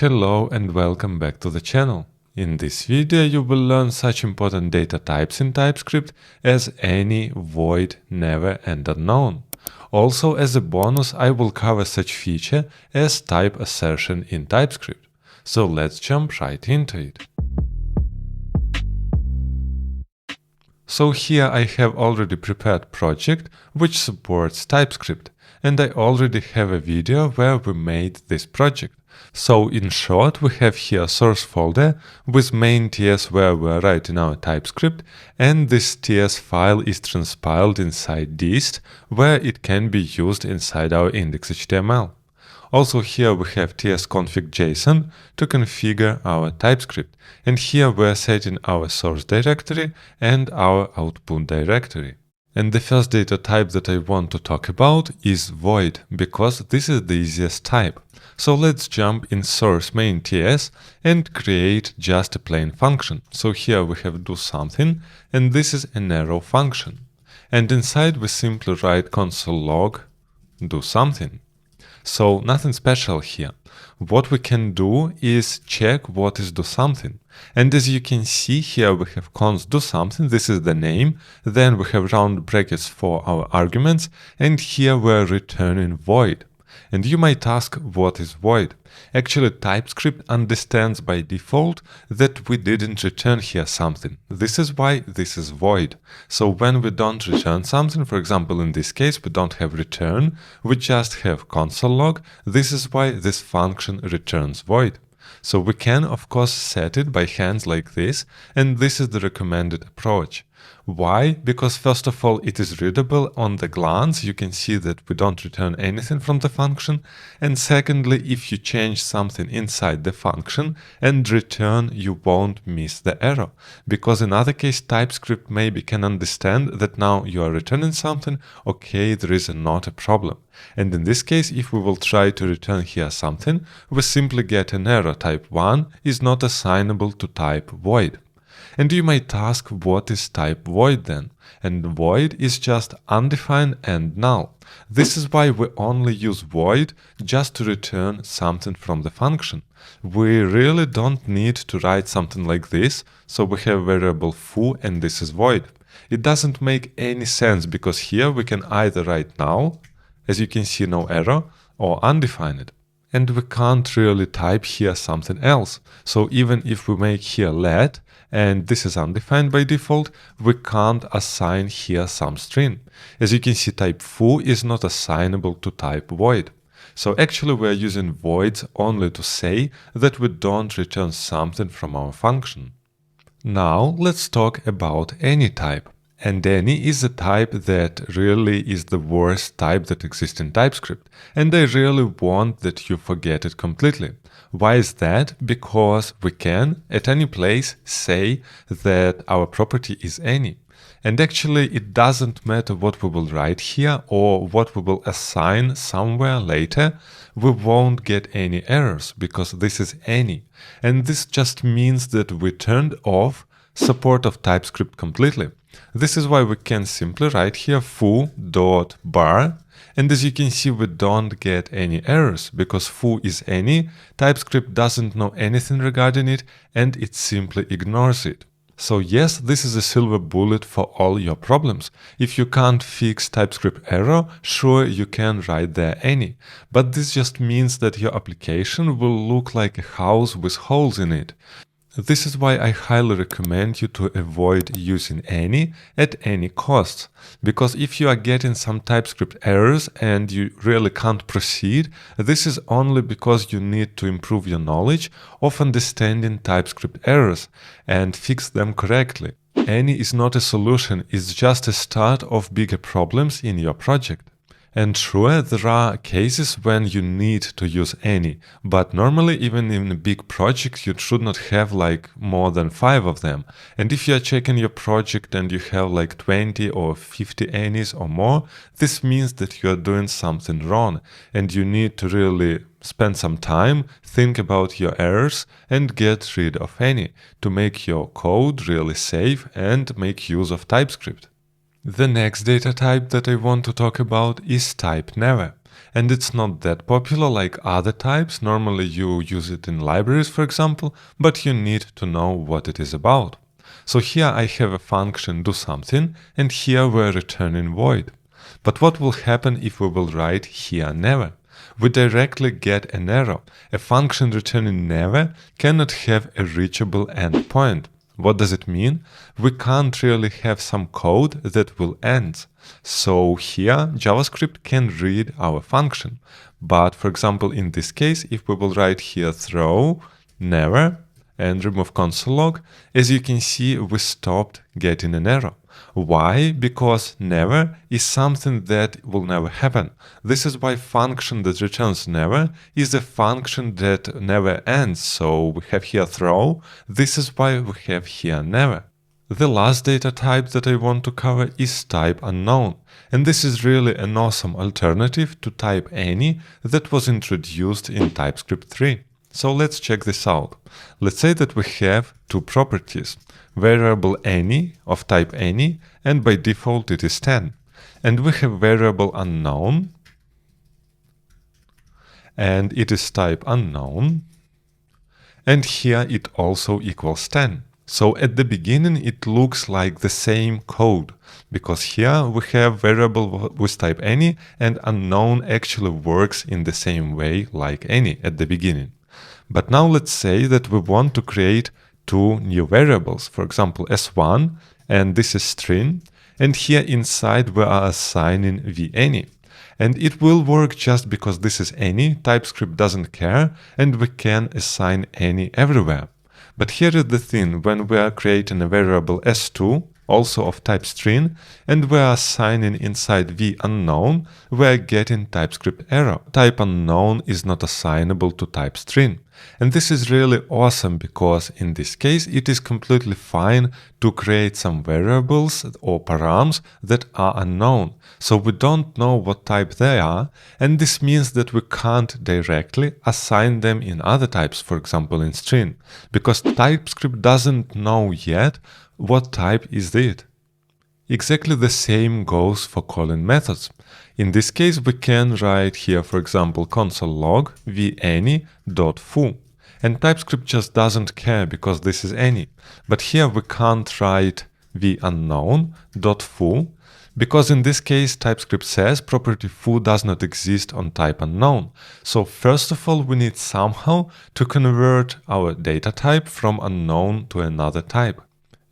Hello and welcome back to the channel. In this video you will learn such important data types in TypeScript as any, void, never and unknown. Also, as a bonus, I will cover such feature as type assertion in TypeScript. So let's jump right into it. So here I have already prepared project which supports TypeScript, and I already have a video where we made this project. So in short, we have here a source folder with main TS where we are writing our TypeScript, and this TS file is transpiled inside dist where it can be used inside our index.html. Also here we have tsconfig.json to configure our TypeScript, and here we are setting our source directory and our output directory. And the first data type that I want to talk about is void, because this is the easiest type. So let's jump in source main TS and create just a plain function. So here we have do something, and this is an arrow function. And inside we simply write console log do something. So nothing special here. What we can do is check what is do something. And as you can see here we have const do something, this is the name, then we have round brackets for our arguments, and here we're returning void. And you might ask what is void. Actually TypeScript understands by default that we didn't return here something. This is why this is void. So when we don't return something, for example in this case we don't have return, we just have console log, this is why this function returns void. So we can of course set it by hand like this, and this is the recommended approach. Why? Because first of all it is readable on the glance, you can see that we don't return anything from the function, and secondly if you change something inside the function and return, you won't miss the error, because in other case TypeScript maybe can understand that now you are returning something, okay, there is not a problem. And in this case, if we will try to return here something, we simply get an error type 1 is not assignable to type void. And you might ask what is type void then? And void is just undefined and null. This is why we only use void just to return something from the function. We really don't need to write something like this, so we have variable foo and this is void. It doesn't make any sense because here we can either write null, as you can see no error, or undefined. And we can't really type here something else. So even if we make here let, and this is undefined by default, we can't assign here some string. As you can see, type foo is not assignable to type void. So actually we are using voids only to say that we don't return something from our function. Now let's talk about any type. And any is a type that really is the worst type that exists in TypeScript, and I really want that you forget it completely. Why is that? Because we can, at any place, say that our property is any. And actually it doesn't matter what we will write here or what we will assign somewhere later, we won't get any errors because this is any. And this just means that we turned off support of TypeScript completely. This is why we can simply write here foo.bar, and as you can see we don't get any errors because foo is any, TypeScript doesn't know anything regarding it and it simply ignores it. So yes, this is a silver bullet for all your problems. If you can't fix TypeScript error, sure you can write there any, but this just means that your application will look like a house with holes in it. This is why I highly recommend you to avoid using any at any cost, because if you are getting some TypeScript errors and you really can't proceed, this is only because you need to improve your knowledge of understanding TypeScript errors and fix them correctly. Any is not a solution, it's just a start of bigger problems in your project. And sure, there are cases when you need to use any, but normally even in a big project you should not have like more than 5 of them. And if you are checking your project and you have like 20 or 50 any's or more, this means that you are doing something wrong and you need to really spend some time, think about your errors and get rid of any to make your code really safe and make use of TypeScript. The next data type that I want to talk about is type never. and it's not that popular like other types. Normally you use it in libraries, for example, but you need to know what it is about. So here I have a function do something, and here we're returning void. But what will happen if we will write here never? We directly get an error. A function returning never cannot have a reachable endpoint. What does it mean? We can't really have some code that will end. So here JavaScript can read our function. But for example, in this case, if we will write here throw never and remove console log, as you can see, we stopped getting an error. Why? Because never is something that will never happen. This is why function that returns never is a function that never ends. So we have here throw. This is why we have here never. The last data type that I want to cover is type unknown. And this is really an awesome alternative to type any that was introduced in TypeScript 3. So let's check this out. Let's say that we have two properties, variable any of type any, and by default it is 10. And we have variable unknown, and it is type unknown, and here it also equals 10. So at the beginning it looks like the same code, because here we have variable with type any, and unknown actually works in the same way like any at the beginning. But now let's say that we want to create two new variables, for example s1, and this is string, and here inside we are assigning any. And it will work just because this is any, TypeScript doesn't care, and we can assign any everywhere. But here is the thing, when we are creating a variable s2, also of type string, and we are assigning inside unknown, we are getting TypeScript error. Type unknown is not assignable to type string. And this is really awesome because in this case it is completely fine to create some variables or params that are unknown. So we don't know what type they are, and this means that we can't directly assign them in other types, for example in string, because TypeScript doesn't know yet what type is it. Exactly the same goes for calling methods. In this case, we can write here, for example, console log any.foo. And TypeScript just doesn't care because this is any. But here we can't write unknown.foo, because in this case TypeScript says property foo does not exist on type unknown. So first of all, we need somehow to convert our data type from unknown to another type.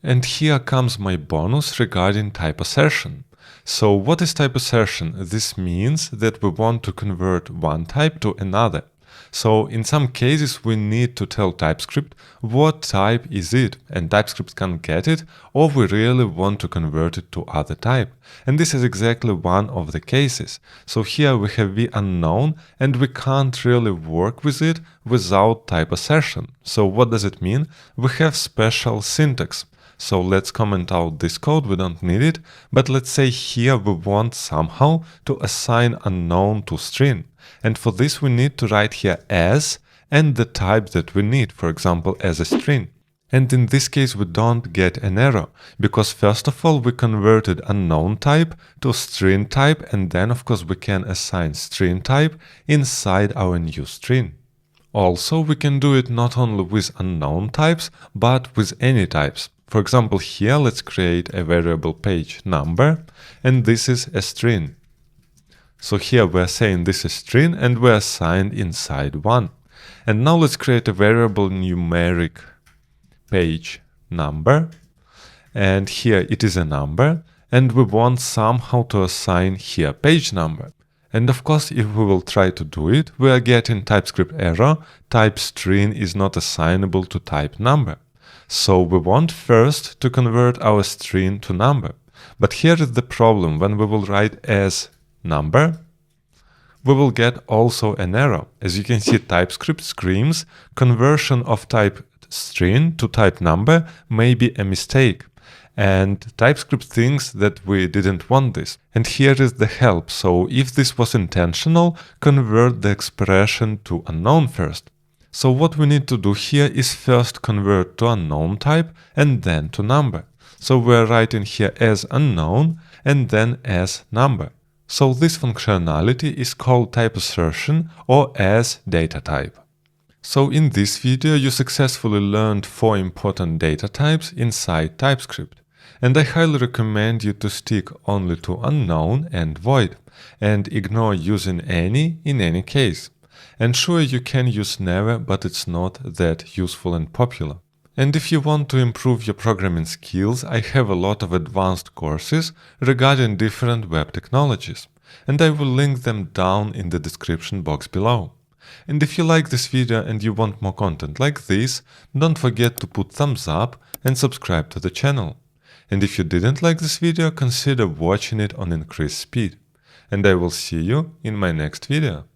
And here comes my bonus regarding type assertion. So what is type assertion? This means that we want to convert one type to another. So in some cases we need to tell TypeScript what type is it, and TypeScript can't get it, or we really want to convert it to other type. And this is exactly one of the cases. So here we have unknown, and we can't really work with it without type assertion. So what does it mean? We have special syntax. So let's comment out this code, we don't need it, but let's say here we want somehow to assign unknown to string. And for this we need to write here as and the type that we need, for example as a string. And in this case we don't get an error, because first of all we converted unknown type to string type, and then of course we can assign string type inside our new string. Also we can do it not only with unknown types, but with any types. For example, here let's create a variable page number, and this is a string. So here we're saying this is string, and we're assigned inside 1. And now let's create a variable numeric page number, and here it is a number, and we want somehow to assign here page number. And of course, if we will try to do it, we are getting TypeScript error, type string is not assignable to type number. So we want first to convert our string to number. But here is the problem, when we will write as number, we will get also an error. As you can see, TypeScript screams conversion of type string to type number may be a mistake. And TypeScript thinks that we didn't want this. And here is the help. So if this was intentional, convert the expression to unknown first. So what we need to do here is first convert to unknown type and then to number. So we're writing here as unknown and then as number. So this functionality is called type assertion or as data type. So in this video you successfully learned 4 important data types inside TypeScript. And I highly recommend you to stick only to unknown and void, and ignore using any in any case. And sure, you can use never, but it's not that useful and popular. And if you want to improve your programming skills, I have a lot of advanced courses regarding different web technologies, and I will link them down in the description box below. And if you like this video and you want more content like this, don't forget to put thumbs up and subscribe to the channel. And if you didn't like this video, consider watching it on increased speed. And I will see you in my next video.